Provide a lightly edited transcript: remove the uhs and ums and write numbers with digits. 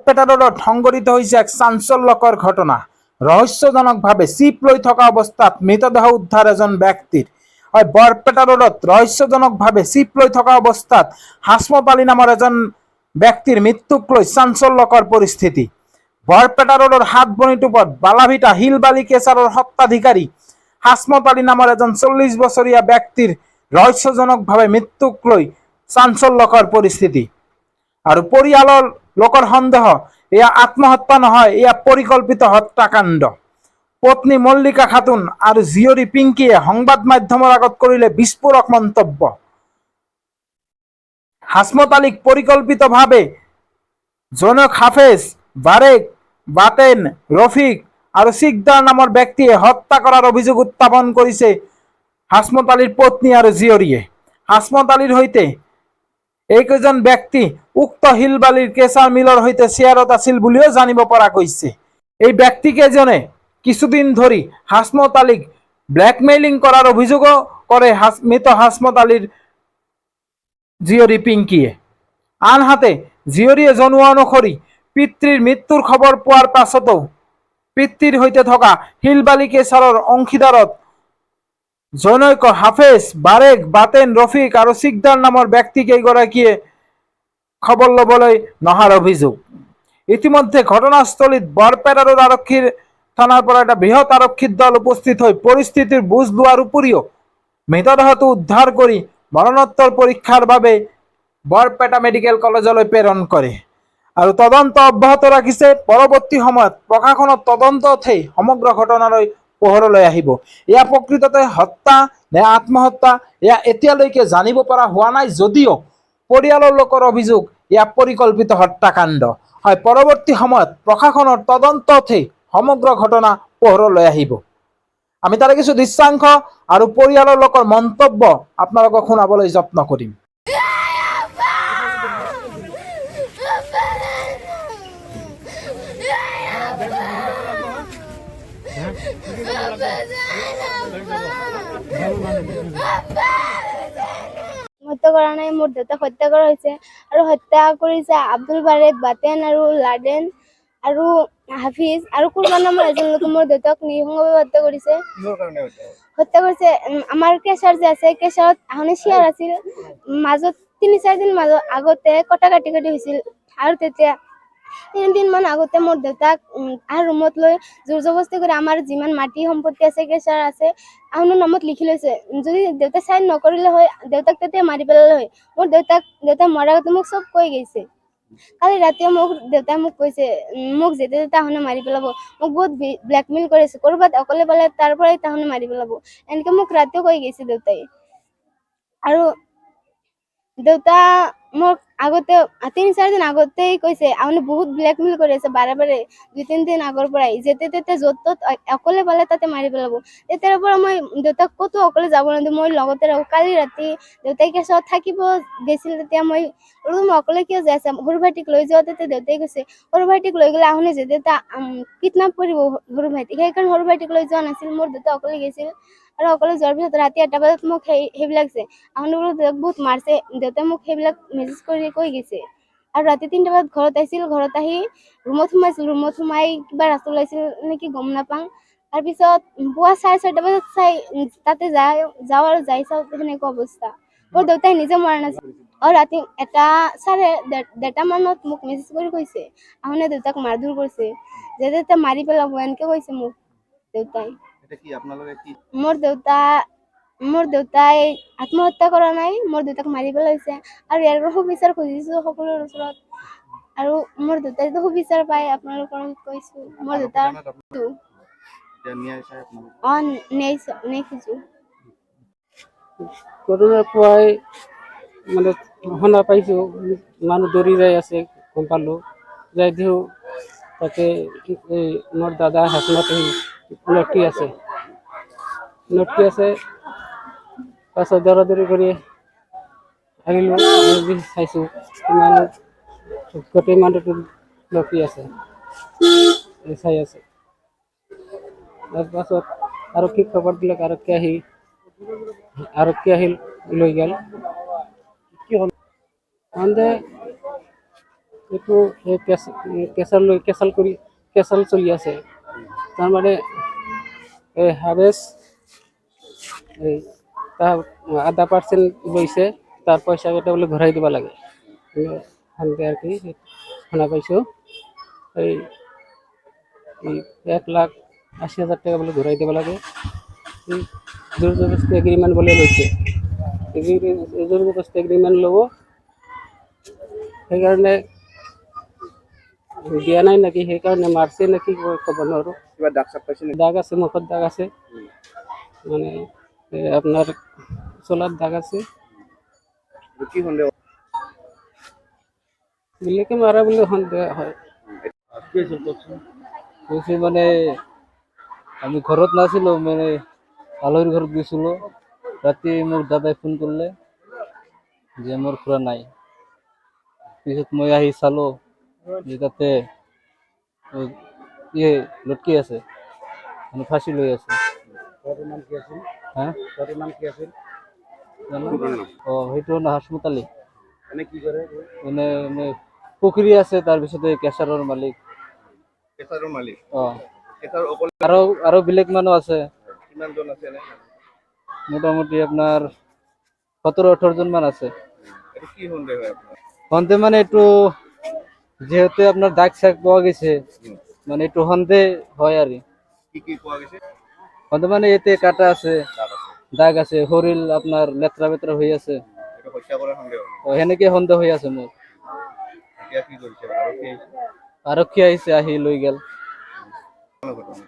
বৰপেটা ৰোডত সংঘটিত হৈছে এক চাঞ্চল্যকৰ ঘটনা। ৰহস্যজনকভাৱে চিপ লৈ থকা অৱস্থাত মৃতদেহ উদ্ধাৰ এজন ব্যক্তিৰ। হয়, বৰপেটা ৰোডত ৰহস্যজনকভাৱে চিপ লৈ থকা অৱস্থাত হাসমত আলী নামৰ এজন ব্যক্তিৰ মৃত্যুক লৈ চাঞ্চল্যকৰ পৰিস্থিতি। বৰপেটা ৰোডৰ হাতবনিটোপত বালাভিটা শিল বালি কেচাৰৰ সত্ত্বাধিকাৰী হাসমত আলী নামৰ এজন 40 বছৰীয়া ব্যক্তিৰ ৰহস্যজনকভাৱে মৃত্যুক লৈ চাঞ্চল্যকৰ পৰিস্থিতি। আৰু পৰিয়ালৰ লোকৰ সন্দেহ এয়া আত্মহত্যা নহয়, এয়া পৰিকল্পিত হত্যাকাণ্ড। পত্নী মল্লিকা খাতুন আৰু জীয়ৰী পিংকিয়ে সংবাদ মাধ্যমৰ আগত কৰিলে বিস্ফোৰক মন্তব্য। হাসমত আলীক পৰিকল্পিতভাৱে জনক হাফেজ, বাৰেক, বাতেন, ৰফিক আৰু সিকদাৰ নামৰ ব্যক্তিয়ে হত্যা কৰাৰ অভিযোগ উত্থাপন কৰিছে হাসমত আলীৰ পত্নী আৰু জীয়ৰীয়ে। হাসমত আলীৰ সৈতে এইকেইজন ব্যক্তি উক্ত শিলবালিৰ কেঁচাৰ মিলৰ সৈতে শ্বেয়াৰত আছিল বুলিও জানিব পৰা গৈছে। এই ব্যক্তিকেইজনে কিছুদিন ধৰি হাসমত আলীক ব্লেকমেইলিং কৰাৰ অভিযোগো কৰে মৃত হাসমত আলীৰ জীয়ৰী পিংকিয়ে। আনহাতে জীয়ৰীয়ে জনোৱা অনুসৰি পিতৃৰ মৃত্যুৰ খবৰ পোৱাৰ পাছতো পিতৃৰ সৈতে থকা শিলবালি কেঁচাৰৰ অংশীদাৰত জনৈক হাফেজ, বাৰেক, বাতেন, ৰফিক আৰু সিকদাৰ নামৰ ব্যক্তি কেইগৰাকীয়ে খবৰ ল'বলৈ নহাৰ অভিযোগ। ইতিমধ্যে ঘটনাস্থলীত বৰপেটা ৰোড আৰক্ষীৰ থানাৰ পৰা এটা বৃহৎ আৰক্ষীৰ দল উপস্থিত হৈ পৰিস্থিতিৰ বুজ লোৱাৰ উপৰিও মৃতদেহটো উদ্ধাৰ কৰি মৰণোত্তৰ পৰীক্ষাৰ বাবে বৰপেটা মেডিকেল কলেজলৈ প্ৰেৰণ কৰে আৰু তদন্ত অব্যাহত ৰাখিছে। পৰৱৰ্তী সময়ত প্ৰশাসনৰ তদন্ততহে সমগ্ৰ ঘটনালৈ পোহৰলৈ আহিব। এয়া প্ৰকৃততে হত্যা নে আত্মহত্যা এয়া এতিয়ালৈকে জানিব পৰা হোৱা নাই, যদিও পৰিয়ালৰ লোকৰ অভিযোগ এয়া পৰিকল্পিত হত্যাকাণ্ড। হয়, পৰৱৰ্তী সময়ত প্ৰশাসনৰ তদন্ততহে সমগ্ৰ ঘটনা পোহৰলৈ আহিব। আমি তাৰে কিছু দৃশ্যাংশ আৰু পৰিয়ালৰ লোকৰ মন্তব্য আপোনালোকক শুনাবলৈ যত্ন কৰিম। হত্যা কৰা নাই, মোৰ দেউতাক হত্যা কৰা হৈছে আৰু হত্যা কৰিছে আব্দুল বাৰেক, বাতেন আৰু লাডেন আৰু হাফিজ আৰু কুৰবান নামৰ এজন লোকে মোৰ দেউতাক নিঃসংগভাৱে হত্যা কৰিছে। আমাৰ কেঁচাৰ যে আছে, কেঁচাৰত আহনে শ্বেয়াৰ আছিল, মাজত 3-4 দিন আগতে কটা কাটি হৈছিল আৰু তেতিয়া 3 দিন মান আগতে মোৰ দেউতাক ৰুমত লৈ জোৰ জবস্তি কৰি আমাৰ যিমান মাটি সম্পত্তি আছে, কেঁচাৰ আছে, আহনৰ নামত লিখি লৈছে। যদি দেউতাই চাইন নকৰিলে হয়, দেউতাক তেতিয়া মাৰি পেলালে হয়। মোৰ দেউতাই মৰাৰ আগতে মোক চব কৈ গৈছে। কালি ৰাতিয়ে দেউতাই মোক কৈছে মোক যেতিয়া তেতিয়া আহনে মাৰি পেলাব, মোক বহুত ব্লেকমেইল কৰিছে, কৰবাত অকলে পালে তাৰ পৰাই তাহনে মাৰি পেলাব, এনেকে মোক ৰাতিও কৈ গৈছে দেউতাই। আৰু দেউতা মোক আগতে 3-4 দিন আগতেই কৈছে আপুনি বহুত ব্লেকমেইল কৰি আছে, বাৰে 2-3 দিন আগৰ পৰাই যেতিয়া তেতিয়া য'ত ত'ত অকলে পালে তাতে মাৰি পেলাব। তেতিয়াৰ পৰা মই দেউতাক ক'তো অকলে যাব নিদিওঁ, মই লগতে ৰাখোঁ। কালি ৰাতি দেউতাই কেঁচাত থাকিব গৈছিল, তেতিয়া মই অকলে কিয় যাই আছা, সৰু ভাইটিক লৈ যাওঁ। তেতিয়া দেউতাই কৈছে সৰু ভাইটিক লৈ গ'লে আহনে যেতিয়া কিডনেপ কৰিব সৰু ভাইটিক, সেইকাৰণে সৰু ভাইটিক লৈ যোৱা নাছিল। মোৰ দেউতা অকলে গৈছিল আৰু অকলে যোৱাৰ পিছত ৰাতি 8টা বজাত মোক সেইবিলাক যে আহনে বোলো দেউতাক বহুত মাৰছে, দেউতাই মোক সেইবিলাক মেছেজ কৰি কৈ গৈছে। আৰু ৰাতি 3টা বজাত ঘৰত আহিছিল, ঘৰত আহি ৰুমত সোমাইছিল, ৰুমত সোমাই কিবা ৰাস্তা ওলাইছিল নেকি গম নাপাওঁ। তাৰপিছত পুৱা 4:30 বজাত তাতে যাওঁ আৰু যাই চাওঁ সেনেকুৱা অৱস্থা। মোৰ দেউতাই নিজে মৰা নাছিল। ৰাতি 1:30 মানত মোক মেছেজ কৰি কৈছে আহনে দেউতাক মাৰধৰ কৰিছে, যেতিয়া মাৰি পেলাব, এনেকে কৈছে মোক দেউতাই। মোৰ দেউতাই আত্মহত্যা কৰা নাই, মোৰ দেউতাক মাৰি পেলাইছে। আৰু ইয়াৰ পৰা সুবিচাৰ খুজিছো সকলোৰে ওচৰত, আৰু মোৰ দেউতাই যদি সুবিচাৰ পায় আপোনালোকৰ কৈছো মোৰ দেউতাৰ ন্যায় খুজো। ঘটনা পুৱাই মানে শুনা পাইছোঁ, মানুহ দৌৰি যাই আছে, গম পালোঁ। যাই দিওঁ তাতে এই মোৰ দাদা হাসমত লটকি আছে, পাছত দৌৰা-দৌৰি কৰি আহিলোঁ, চাইছোঁ গোটেই মানুহটো লটকি আছে, চাই আছে। তাৰপাছত আৰক্ষীক খবৰ দিলে, আৰক্ষী আহিল লৈ গেল। সন্দেহ এইটো এই কেঁচাল চলি আছে। তাৰমানে এই হাবেছ এই তাৰ 0.5% লৈছে, তাৰ পইচাকেইটা বোলে ঘূৰাই দিব লাগে। সন্দেহ আৰ কি শোনা পাইছোঁ। এই 1,80,000 টাকা বোলে ঘূৰাই দিব লাগে। জোৰ জবৰদস্তি এগ্ৰিমেন্ট বলে লৈছে। জোৰ জবৰদস্তি এগ্ৰিমেন্ট ল'ব, সেইকাৰণে দিয়া নাই নাকি, সেইকাৰণে মাৰছে নাকি ক'ব নোৱাৰোঁ। কিবা দাগ চাপ পাইছে নেকি? দাগ আছে, মুখত দাগ আছে, মানে আপনার চোলার দাগ আছে। এইটো কি সন্দেহ? বিলেকে মারা বলে সন্দেহ হয়। কি হৈছিল কওকচোন? কৈছে মানে আমি ঘৰত নাছিলোঁ, মানে আলহীৰ ঘৰত গৈছিলোঁ। ৰাতি মোক দাদাই ফোন কৰিলে যে মোৰ খুৰা নাই। পিছত মই আহি চালোঁ যে তাতে লটকি আছে, মানে ফাঁচি লৈ আছে। তোৰ নাম কি আছিল? হা তোৰ নাম কি আছিল? জানো? তোৰ নাম সেইটো হাসমতালি। এনে কি কৰে? মানে পুখুৰী আছে, তাৰপিছতে কেঁচাৰৰ মালিক। কেঁচাৰৰ মালিক। অঁ, কেঁচাৰ অকলে আৰু বেলেগ মানুহ আছে, কিমানজন আছে এনে? মোটামুটি আপোনাৰ 17-18 জন মান আছে। এইটো কি সন্দেহ হয় আপোনাৰ? সন্দেহ মানে এইটো যিহেতু আপনার দাগ চাগ পাওয়া গেছে, মানে একটু সন্দেহ হয় আর কি কি পোৱা গৈছে? সন্দেহ মানে এতে কাটা আছে, দাগ আছে। দাগ আছে, শরীর আপনার লেত্রা বেত্রা হয়ে আছে। এইটো হত্যা কৰাৰ সন্দেহ। সেনেকে সন্দেহ হৈ আছে মোৰ। এতিয়া কি কৰিছে? আৰক্ষী আহিছে? আৰক্ষী আহিছে, আহি লৈ গেল। ঘটনা